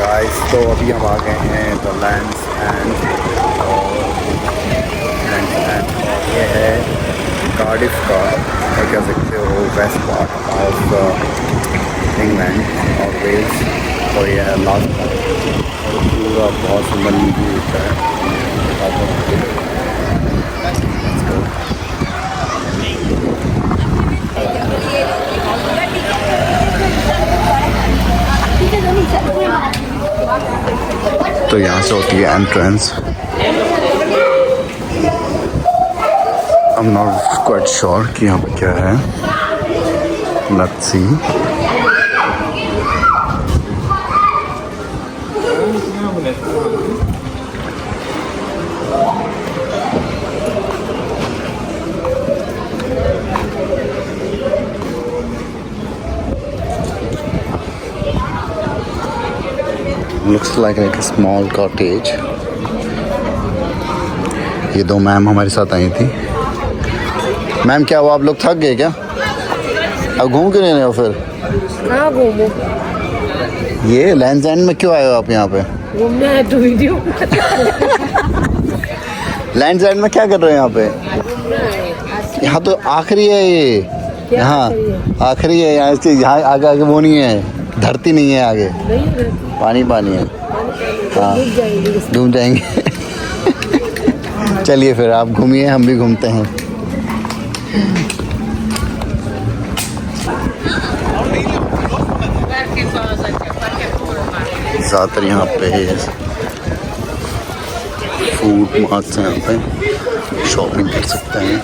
Guys तो अभी हम आ गए हैं द लैंड्स एंड और ये है कार्डिफ का कह सकते हो वेस्ट पार्ट ऑफ इंग्लैंड और वेल्स। और ये है लास्ट पार्ट और पूरा बहुत सुंदर व्यू होता है। तो यहाँ से होती है entrance. I am not quite sure कि यहाँ पे क्या है। Let's see. Looks like a small cottage. ये दो मैम हमारे साथ आई थी। मैम क्या हुआ, आप लोग थक गए क्या? अब घूम क्यों नहीं रहे हो फिर? हाँ घूमो। ये लैंड्स एंड में क्यों आए हो आप यहाँ पे? घूमना है तो वीडियो। लैंड्स एंड में क्या कर रहे हो यहाँ पे? यहाँ तो आखिरी है ये। यहाँ आखिरी है। यहाँ आगे आगे वो नहीं है, धरती नहीं है आगे, पानी पानी है। हाँ घूम जाएंगे। चलिए फिर आप घूमिए, हम भी घूमते हैं। ज़्यादातर यहाँ पे फूड मार्ट्स हैं, यहाँ पे शॉपिंग कर सकते हैं।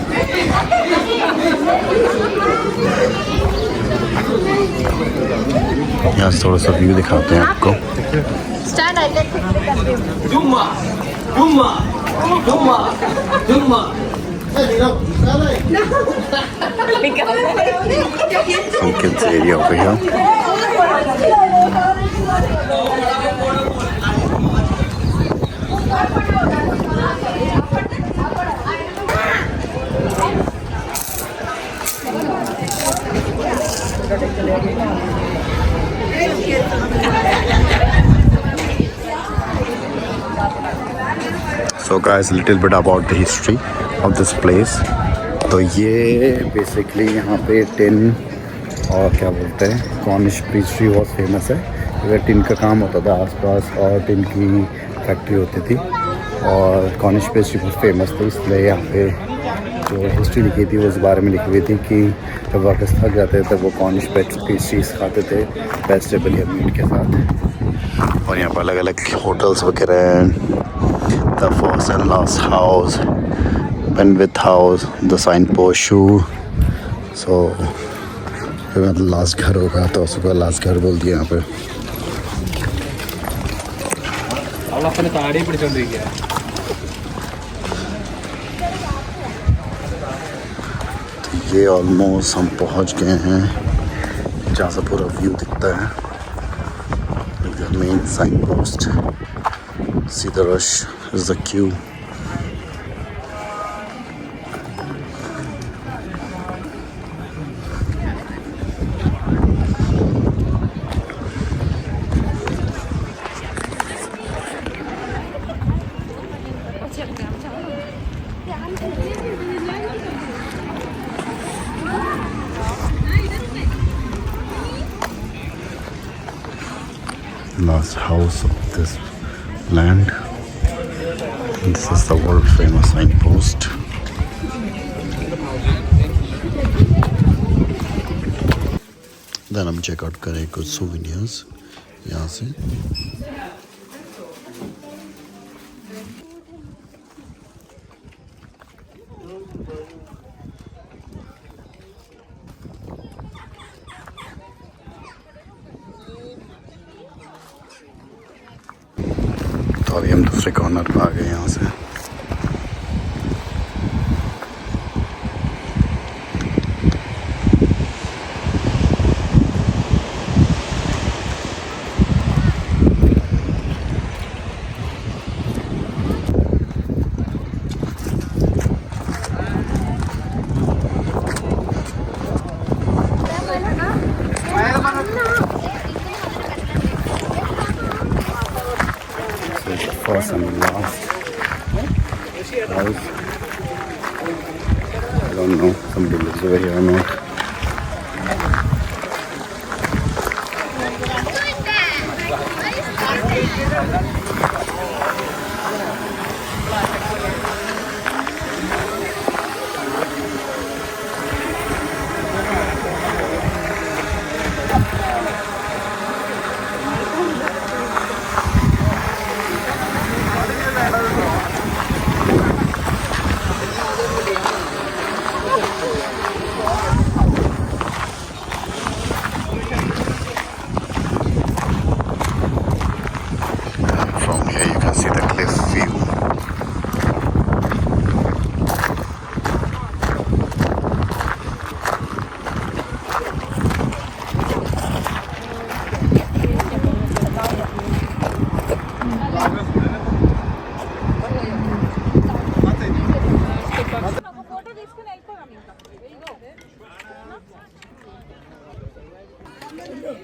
यहाँ से थोड़ा सा व्यू दिखाते हैं आपको। Kids area over here. So guys, little bit about the history of this place. तो ये बेसिकली यहाँ पे टिन और क्या बोलते हैं कॉर्निश पेस्ट्री बहुत फेमस है। इधर टिन का काम होता था आसपास और टिन की फैक्ट्री होती थी और कॉर्निश पेस्ट्री बहुत फेमस थी। इसलिए यहाँ पे जो हिस्ट्री लिखी थी वो इस बारे में लिखी हुई थी कि जब वर्कर्स थक जाते थे तब वो कॉर्निश पेस्ट्रीज खाते थे वेजिटेबल या मीट के साथ। और यहाँ पर अलग अलग होटल्स वगैरह हैं। The first and last house, Penwith House, the signpost shoe. So, फिर लास्ट घर होगा तो उसको लास्ट घर बोल दिया यहाँ पे। तो ये ऑलमोस्ट हम पहुँच गए हैं जहाँ से पूरा व्यू दिखता है। Main sign post. See the rush is the queue. Last house of this land. This is the world famous signpost. Then हम चेकआउट करें कुछ souvenirs यहाँ से। तो अभी हम दूसरे कॉर्नर में आ गए यहाँ से। first and the last house. I don't know, somebody lives over here or not. From here you can see the cliff view.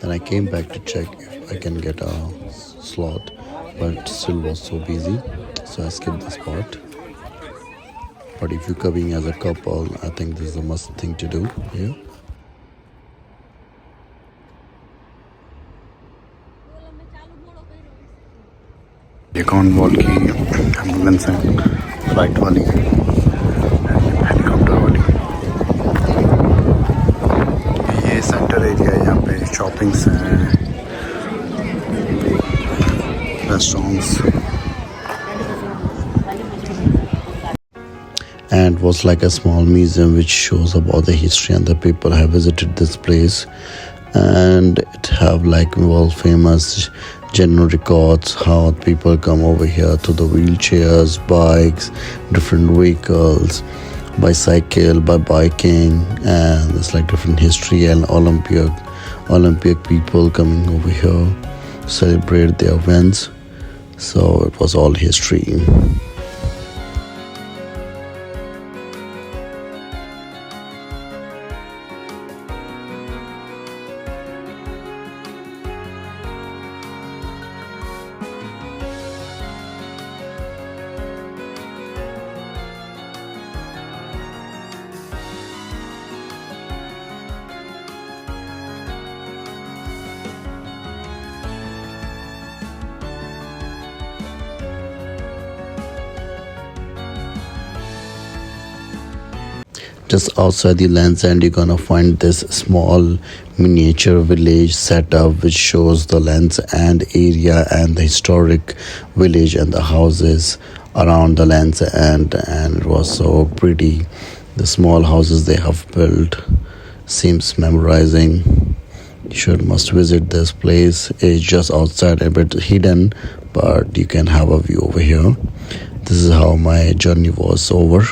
Then I came back to check if I can get a slot, but it still was so busy, so I skipped this part. But if you're coming as a couple, I think this is a must thing to do here. ये कौन wall की ambulance है, right वाली helicopter वाली. ये centre area है, यहाँ पे शॉपिंग्स हैं, restaurants. And it was like a small museum which shows about the history and the people have visited this place, and it have like world famous general records how people come over here to the wheelchairs, bikes, different vehicles, bicycle, by biking, and there's like different history and Olympic people coming over here to celebrate their events. So it was all history. Just outside the Land's End, you're gonna find this small miniature village setup which shows the Land's End area and the historic village and the houses around the Land's End, and it was so pretty. The small houses they have built seems memorizing. You must visit this place. It's just outside, a bit hidden, but you can have a view over here. This is how my journey was over.